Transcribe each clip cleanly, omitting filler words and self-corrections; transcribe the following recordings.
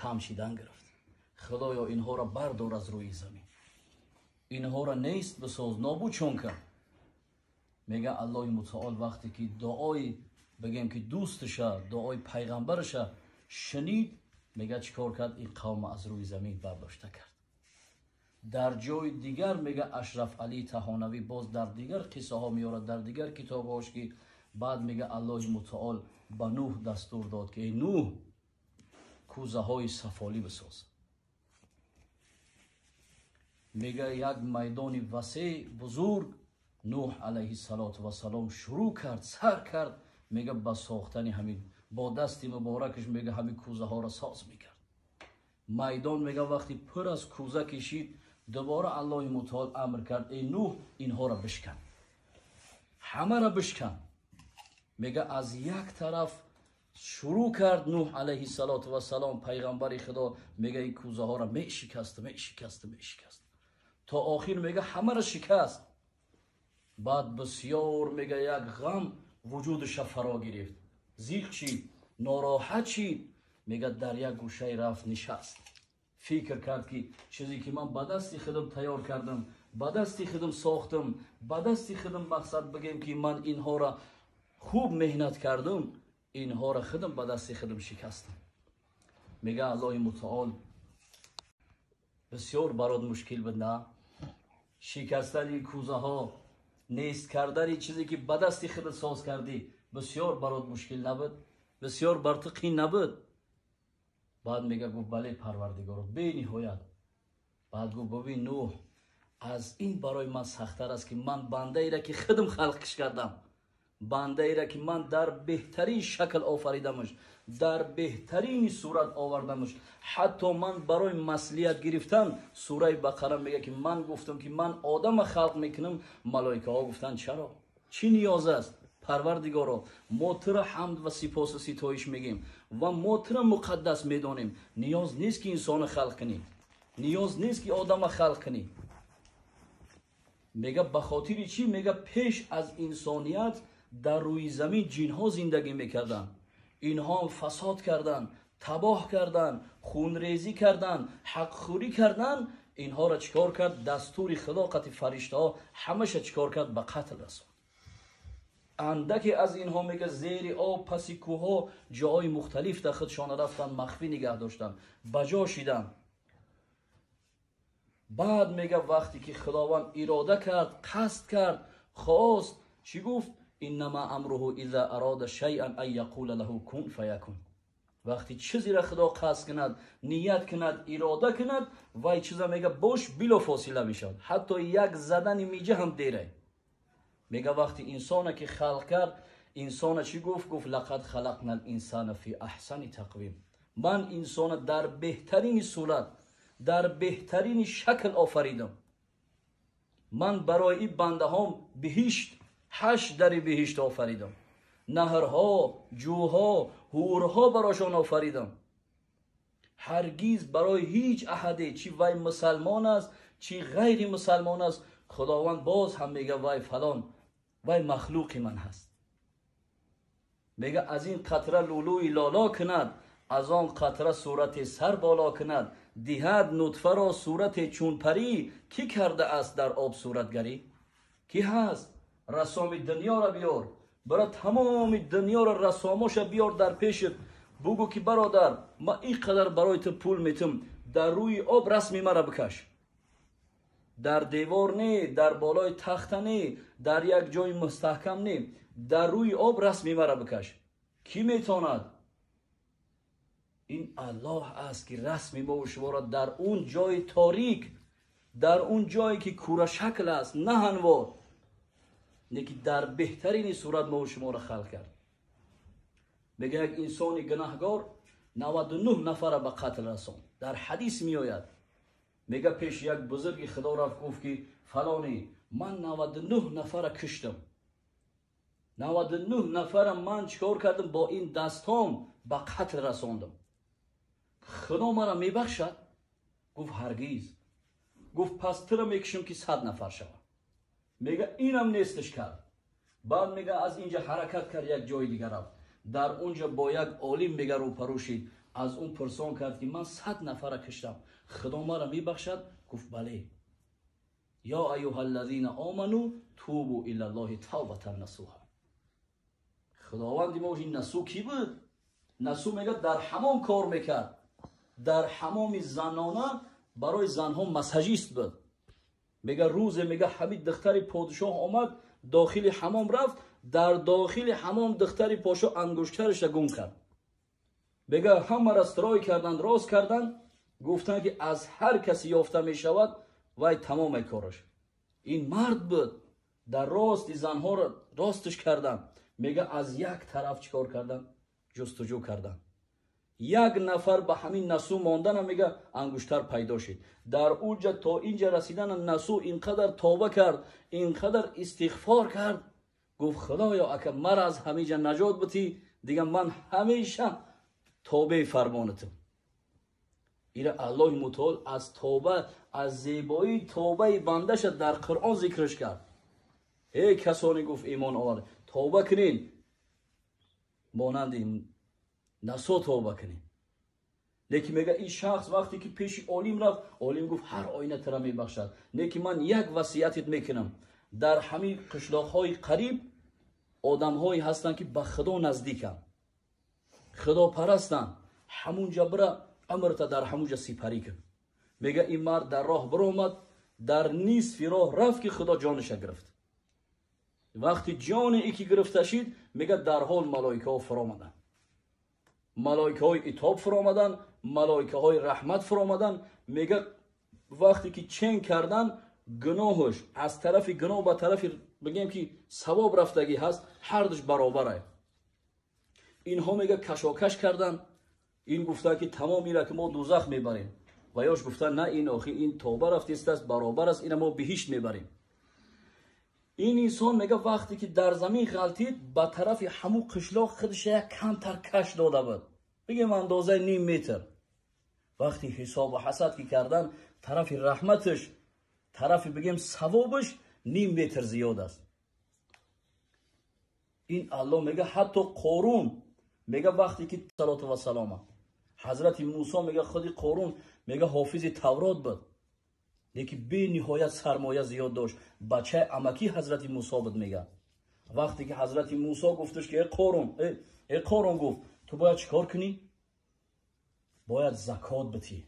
камшидан гирифт. худоё инҳоро бардор аз рӯи замин, инҳоро нест бисоз, нобуд чун кар. мега аллоҳи мутаол вақте ки дуои бигем ки дӯсташа, дуои пайғамбараша шунид, мега чӣ кор кард? ин қавма аз рӯи замин бардошта кард. дар ҷои дигар мега Ашраф Али Таҳонавӣ боз дар дигар қиссаҳо меорад, дар дигар китобҳош ки баъд мега аллоҳи мутаол ба Нӯҳ дастур дод ки эй Нӯҳ, кӯзаҳои сафолӣ бисоз. мега як майдони васеъ бузург Нӯҳ алайҳи салоту вассалом шурӯъ кард, сар кард, мега ба сохтани ҳамин, бо дасти муборакаш мега ҳамин кӯзаҳоро соз мекард. майдон мега вақти пур аз кӯза кишид, дубора аллоҳи мутаол амр кард эй Нӯҳ, инҳоро бишкан, ҳамаро бишкан. мега аз як тараф шурӯъ кард Нӯҳ алайҳи салоту вассалом, пайғамбари худо, мега ин кӯзаҳоро мешикаст то охир мега ҳамаро шикаст. баъд бисёр мега як ғам вуҷудаша фаро гирифт, зиқ шид, нороҳат шид, мега дар як гӯшаи рафт нишаст, фикр кард ки чизе ки ман ба дасти худам тайёр кардам, ба дасти худам сохтам, ба дасти худам мақсад бигем ки ман инҳоро хуб меҳнат кардам, инҳоро худам ба дасти худам шикастам. мега аллоҳи мутаол бисёр барот мушкил буд на? шикастани кӯзаҳо, нест кардани чизе ки ба дасти худат соз кардӣ, бисёр барот мушкил набуд? бисёр бар ту қин набуд? баъд мега гуфт бале парвардигаро, бениҳоят. баъд гуфт бубин Нӯҳ, аз ин барои ман сахттар аст ки ман бандаеро ки худам халқиш кардам, бандаеро ки ман дар беҳтарин шакл офаридамаш, дар беҳтарини сурат овардамаш. ҳатто ман барои маслиҳат гирифтан сураи Бақара мега ки ман гуфтам ки ман одама халқ мекунам, малоикаҳо гуфтанд чаро? чӣ ниёз аст? парвардигаро, мо туро ҳамд ва сипосу ситоиш мегем ва мо туро муқаддас медонем. ниёз нест ки инсона халқ кунӣ, ниёз нест ки одама халқ кунӣ. мега ба хотири чӣ? мега пеш аз инсоният дар рӯи замин ҷинҳо зиндагӣ мекарданд. инҳо фасод карданд, табоҳ карданд, хунрезӣ карданд, ҳақхӯрӣ карданд. инҳоро чӣ кор кард? дастури хилоқати фариштаҳо ҳамаша чӣ кор кард? ба қатл расонд. андаке аз инҳо мега зери об, паси кӯҳҳо, ҷоҳои мухталиф дар худшон рафтанд, махфӣ нигаҳ доштанд, ба ҷо шиданд. баъд мега вақте ки худованд ирода кард, қасд кард, хост, чӣ гуфт? иннама амруҳу иза арода шайъан ан яқула лаҳу кун фаякун. вақти чизеро худо қасд кунад, ният кунад, ирода кунад, вай чиза мега бош билофосила мешавад. ҳатто як задани миҷа ҳам дерай. мега вақти инсона ки халқ кард, инсона чӣ гуфт? гуфт лақад халақнал инсана фи аҳсани тақвим. ман инсона дар беҳтарини сурат, дар беҳтарини шакл офаридам. ман барои ин бандаҳом биҳишт, 8 дари биҳишт офаридам. наҳрҳо, ҷӯҳо, ҳурҳо барошон офаридам. ҳаргиз барои ҳеҷ аҳаде, чӣ вай мусалмон аст, чӣ ғайри мусалмон аст, худованд боз ҳам мега вай фалон, вай махлуқи ман ҳаст. мега аз ин қатра лӯлӯи лоло кунад, аз он қатра сурати сар боло кунад, диҳад нутфаро сурате чун парӣ. кӣ карда аст дар об суратгарӣ? кӣ ҳаст? рассоми дунёро биёр, бара тамоми дунёро рассомоша биёр дар пешат, бугӯ ки бародар, ма ин қадар барои ту пул метам, дар рӯи об расми мара бикаш. дар девор не, дар болои тахта не, дар як ҷои мустаҳкам не, дар рӯи об расми мара бикаш. кӣ метонад? ин аллоҳ аст ки расми мо шуморо дар он ҷои торик, дар он ҷое ки курашакл аст, на ҳанвор, неки дар беҳтарини сурат мо шуморо халқ кард. мега як инсони гунаҳгор 99 нафара ба қатл расон. дар ҳадис меояд, мега пеш як бузурги худо рафт гуфт ки фалоне, ман 99 нафара куштам, 99 нафара ман чикор кардам, бо ин дастҳом ба қатл расондам. худо мара мебахшад? гуфт ҳаргиз. гуфт пас туро мекушам ки 100 нафар шава. мега инам несташ кард. баъд мега аз инҷа ҳаракат кард, як ҷои дигар рафт. дар онҷа бо як олим мега рӯпарӯ шид. از اون پرسان کرد که من 100 نفر کشتم، خدا مرا میبخشد؟ گفت بله. یا ایها الذین آمنوا توبوا الی الله توبة نصوحا. خداوند ما این نسو کی بود؟ نسو میگه در حمام کار میکرد، در حمام زنانه برای زنها مساجیست بود. میگه روز میگه حمید دختر پادشاه آمد داخل حمام رفت، در داخل حمام دختر پاشا انگشترش گم کرد. میگه همه را استرای کردند، راست کردند، گفتن که از هر کسی یافته میشود وای تمام کارش. این مرد بود، در راست زنها را راستش کردن. میگه از یک طرف چیکار کردن؟ جستجو کردن. یک نفر به همین نسو ماندن، میگه انگشتر پیدا شد. در اونجا تا اینجا رسیدن نسو اینقدر توبه کرد، اینقدر استغفار کرد، گفت خدایا اگه مرا از همینجا نجات بدی دیگه من همیشه توبه فرمانتم. ایره الله متعال از توبه، از زیبایی توبه بندش در قرآن ذکرش کرد. ای کسانی گفت ایمان آورد توبه کنین، مانند این نسو توبه کنین. لیکن میگه این شخص وقتی که پیش عالم رفت، عالم گفت هر آینه ترا میبخشد، لیکن من یک وصیتت میکنم، در همین قشلاق‌های قریب آدم‌هایی هستن که به خدا نزدیکن، خدا پرستن، همونجا برا عمرت در همونجا سپری کن. میگه این مرد در راه برآمد، در نصف راه رفت که خدا جانش گرفت. وقتی جان یکی گرفته شد، میگه در حال ملائکه ها فرآمدن، ملائکه های عتاب فرآمدن، ملائکه های رحمت فرآمدن. میگه وقتی که چنگ کردن، گناهش از طرف گناه به طرف بگیم که ثواب رفتگی هست، هر دوش برابره. اینها میگه کشاکش کردن. این گفته که تمام میره که ما دوزخ میبریم، و یاش گفتن نه، این آخی این توبه رفته است، برابر است، این ما بهشت میبریم. این انسان میگه وقتی که در زمین غلطید، به طرف همو قشلاق خودش یک کمتر کش داده بود، بگیم اندازه نیم متر. وقتی حساب و حسد که کردن، طرف رحمتش، طرف بگیم ثوابش نیم متر زیاد است. این الله میگه حتی قارون، میگه وقتی که صلوات و سلام حضرت موسی، میگه خودی قارون میگه حافظ تورات بود، لیکن به نهایت سرمایه زیاد داشت، بچه عمکی حضرت موسی بود. میگه وقتی که حضرت موسی گفتش که ای قارون گفت تو باید چیکار کنی؟ باید زکات بدی،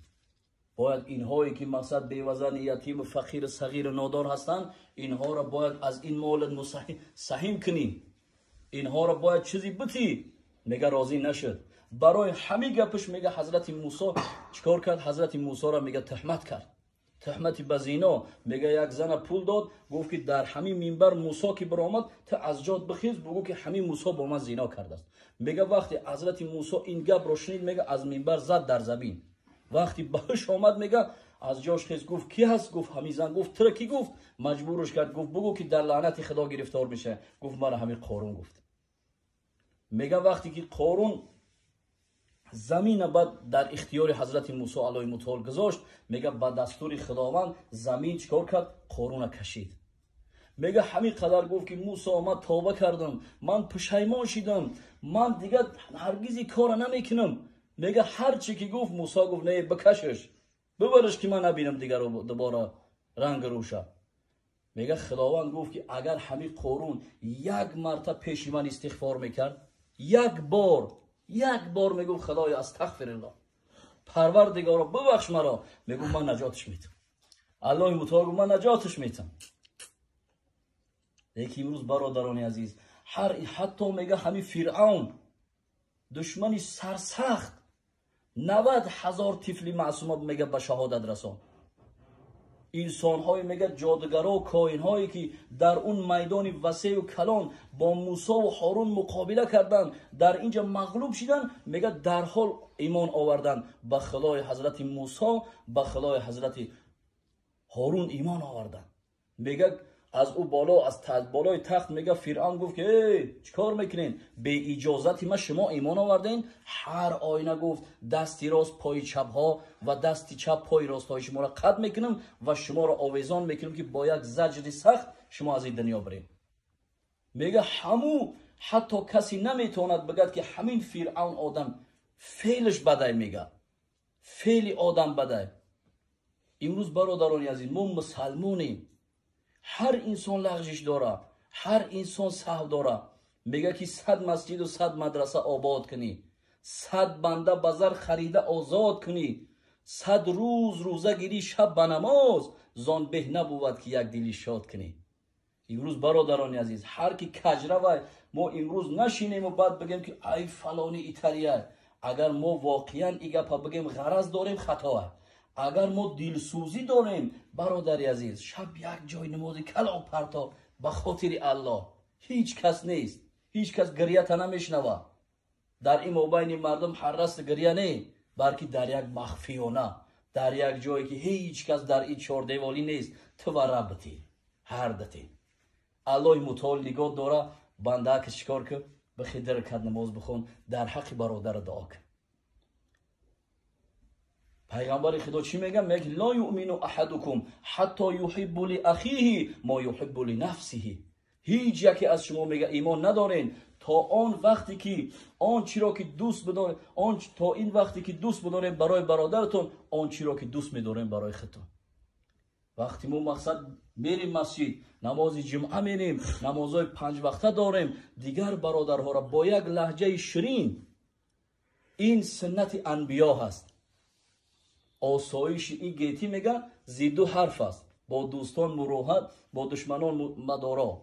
باید اینهایی که مقصد بیوزن، یتیم، فقیر، صغیر، نادار هستن، اینها را باید از این مال سهم کنی، اینها را باید چیزی بدی. میگه راضی نشد. برای همین گپش میگه حضرت موسی چیکار کرد؟ حضرت موسی را میگه تهمت کرد، تهمت به زنا. میگه یک زن پول داد، گفت که در همین منبر موسی که برآمد تا از جات بخیز بگو که همین موسی با من زنا کرده است. میگه وقتی حضرت موسی این گپ رو شنید، میگه از منبر زد در زمین. وقتی بهش آمد، میگه از جاش خیز، گفت کی هست؟ گفت همین زن. گفت تو کی؟ گفت مجبورش کرد، گفت بگو که در لعنت خدا گرفتار میشه. گفت مرا همین قارون گفت. میگه وقتی که قارون زمین بعد در اختیار حضرت موسی علیه متعال گذاشت، میگه با دستور خداوند زمین چیکار کرد؟ قارون کشید. میگه همین قدر گفت که موسی من توبه کردم، من پشیمان شدم، من دیگه هرگز کار نمیکنم. میگه هر چی که گفت موسی گفت نه، بکشش، ببرش که من نبینم دیگه رو دوباره رنگ روشه. میگه خداوند گفت که اگر همین قارون یک مرتبه پیش من استغفار میکرد، یک بار میگم خدایا استغفر الله، پروردگارا ببخش مرا، میگم من نجاتش میتم. الله متعال گفت من نجاتش میتم. لیکن امروز برادران عزیز، حتی میگه همین فرعون دشمنی سرسخت 90,000 طفل معصوم میگه به شهادت رسان. انسان های میگه جادوگرا و کاهن هایی که در اون میدان وسیع و کلان با موسی و هارون مقابله کردن، در اینجا مغلوب شدن، میگه در حال ایمان آوردن به خدای حضرت موسی، به خدای حضرت هارون ایمان آوردن. میگه از او بالا، از بالای تخت میگه فرعون گفت که چیکار میکنین؟ به اجازت ما شما ایمان آوردین؟ هر آینه گفت دستی راست پای چپ ها و دستی چپ پای راست های شما را قطع میکنم و شما را آویزان میکنم که با یک زجر سخت شما از این دنیا برین. میگه حتی کسی نمیتواند بگد که همین فرعون آدم فعلش بده میگه، فعل آدم بده. امروز برادران عزیز ما مسلمانیم، هر انسان لغزش داره، هر انسان سهو داره. میگه که 100 مسجد و 100 مدرسه آباد کنی، 100 بنده بازار خریده آزاد کنی، 100 روز روزه گیری شب به نماز، زان به نبود که یک دلی شاد کنی. امروز برادران عزیز هر کی کجره وای ما امروز نشینیم و بعد بگیم که ای فلانی ایتالیه. اگر ما واقعا ایگه پا بگیم غرض داریم خطاه. اگر ما دلسوزی داریم برادر عزیز شب یک جای نمازی کلا پرتا به خاطر الله، هیچ کس نیست، هیچ کس گریه تا نمیشنوه. در این مابین مردم حرست گریه نه، بلکه در یک مخفیانه، در یک جایی که هیچ کس در این چهار دیوالی نیست، تو و ربتی هر دتی. الله متعال نگاه داره بنده که چیکار که به خدر کد نماز بخون، در حق برادر دعا کن. پیغمبر خدا چی میگه؟ میگه لا یؤمن احدکم حتی یحب لاخیه ما یحب لنفسه. هیچ یکی از شما میگه ایمان ندارین تا آن وقتی که آن چی را که دوست بدارین، تا این وقتی که دوست بدارین برای برادرتون آن چی را که دوست میدارین برای خودتون. وقتی ما مقصد میریم مسجد نماز جمعه میریم، نمازهای 5 وقته داریم، دیگر برادرها را با یک لهجه شیرین، این سنت انبیا هست. آسایش این گیتی میگن زیدو حرف است، با دوستان مروت با دشمنان مدارا،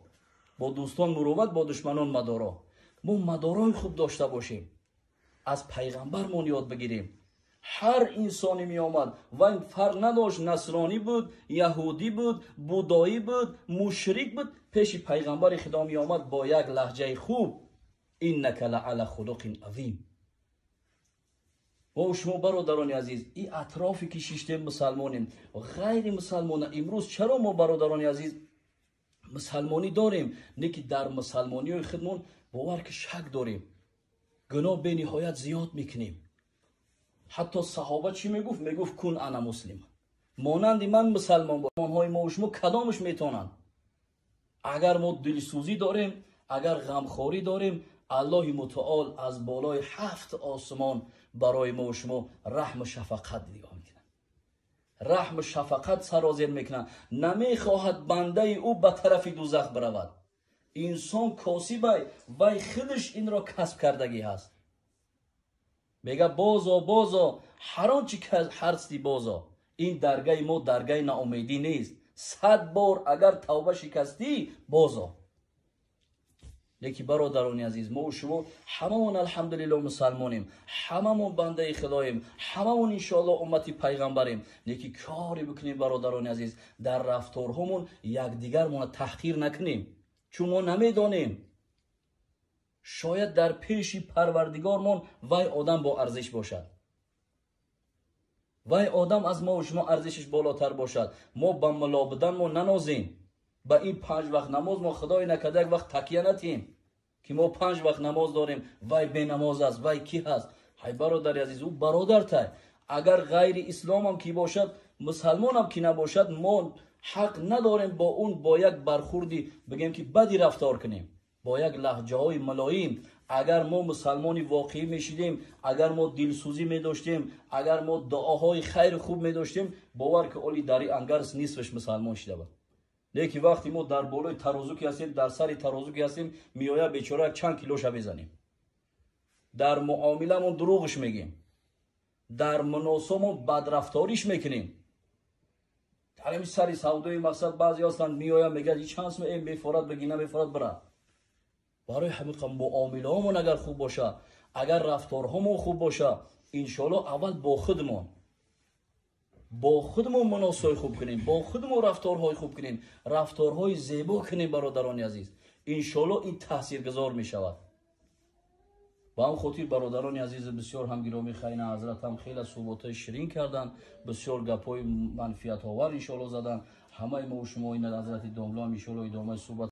با دوستان مروت با دشمنان مدارا. ما مدارای خوب داشته باشیم، از پیغمبرمون یاد بگیریم. هر انسانی می آمد و این فرق نداشت نصرانی بود، یهودی بود، بودایی بود، مشرک بود، پیش پیغمبر خدا می آمد با یک لهجه خوب. اینک لعلی خلق عظیم. و شما برادران عزیز این اطرافی که شیشته مسلمانیم و غیر مسلمان، امروز چرا ما برادران عزیز مسلمانی داریم نه که در مسلمانی های خودمون باور که شک داریم، گناه به نهایت زیاد میکنیم. حتی صحابه چی میگفت؟ میگفت کن انا مسلم، مانند من مسلمان باشم. های ما و شما کدامش میتونن؟ اگر ما دلسوزی داریم، اگر غمخوری داریم، الله متعال از بالای 7 آسمان برای ما و شما رحم و شفقت نگاه میکنه، رحم و شفقت سرازیر میکنه. نمیخواهد بنده او به طرف دوزخ برود. انسان کاسبه و خودش این را کسب کردگی هست. میگه بازا هر آنچه که هستی بازا. این درگاه ما درگاه ناامیدی نیست. 100 بار اگر توبه شکستی بازا. لیکن برادران عزیز ما و شما هممون الحمدلله مسلمانیم، هممون بنده خداییم، هممون انشاءالله امتی پیغمبریم. لیکن کاری بکنیم برادران عزیز در رفتارهامون یکدیگرمون تحقیر نکنیم، چون ما نمیدانیم شاید در پیش پروردگارمون وای آدم با ارزش باشد، وای آدم از ما و شما ارزشش بالاتر باشد. ما با ملا بدن ما ننازیم، با این 5 وقت نماز ما خدای نکرده یک وقت تکیه نتیم که ما 5 وقت نماز داریم وای به نماز است، وای کی هست؟ های برادر عزیز او برادر تای. اگر غیر اسلام هم کی باشد، مسلمان هم کی نباشد، ما حق نداریم با اون با یک برخوردی بگیم که بدی رفتار کنیم، با یک لهجه های ملایم. اگر ما مسلمانی واقعی میشیدیم، اگر ما دلسوزی میداشتیم، اگر ما دعاهای خیر خوب میداشتیم، باور که اولی داری انگرس نیستش مسلمان شده بود. لیکن وقتی ما در بالای ترازو که هستیم، در سر ترازو که هستیم، میآیه بیچاره چند کیلوش بزنیم. در معاملهمون دروغش میگیم، در مناسبمون بدرفتاریش میکنیم. در این سری سودای مقصد بعضی هستند میآیه میگه چند اسم این میفراد بگی نمیفراد بره. برای همین معامله‌مون اگر خوب باشه، اگر رفتارهامون خوب باشه، انشالله اول با خودمون مناسب خوب کنیم، با خودمون رفتارهای خوب کنیم، رفتارهای زیبا کنیم برادران عزیز، انشالله این تاثیرگذار می شود. با هم خاطر برادران عزیز بسیار هم گرامی خیلی حضرت هم خیلی صحبت‌های شیرین کردن، بسیار گپ‌های منفعت آور انشالله زدن. همه ما و شما این حضرت داملا انشالله ادامه صحبت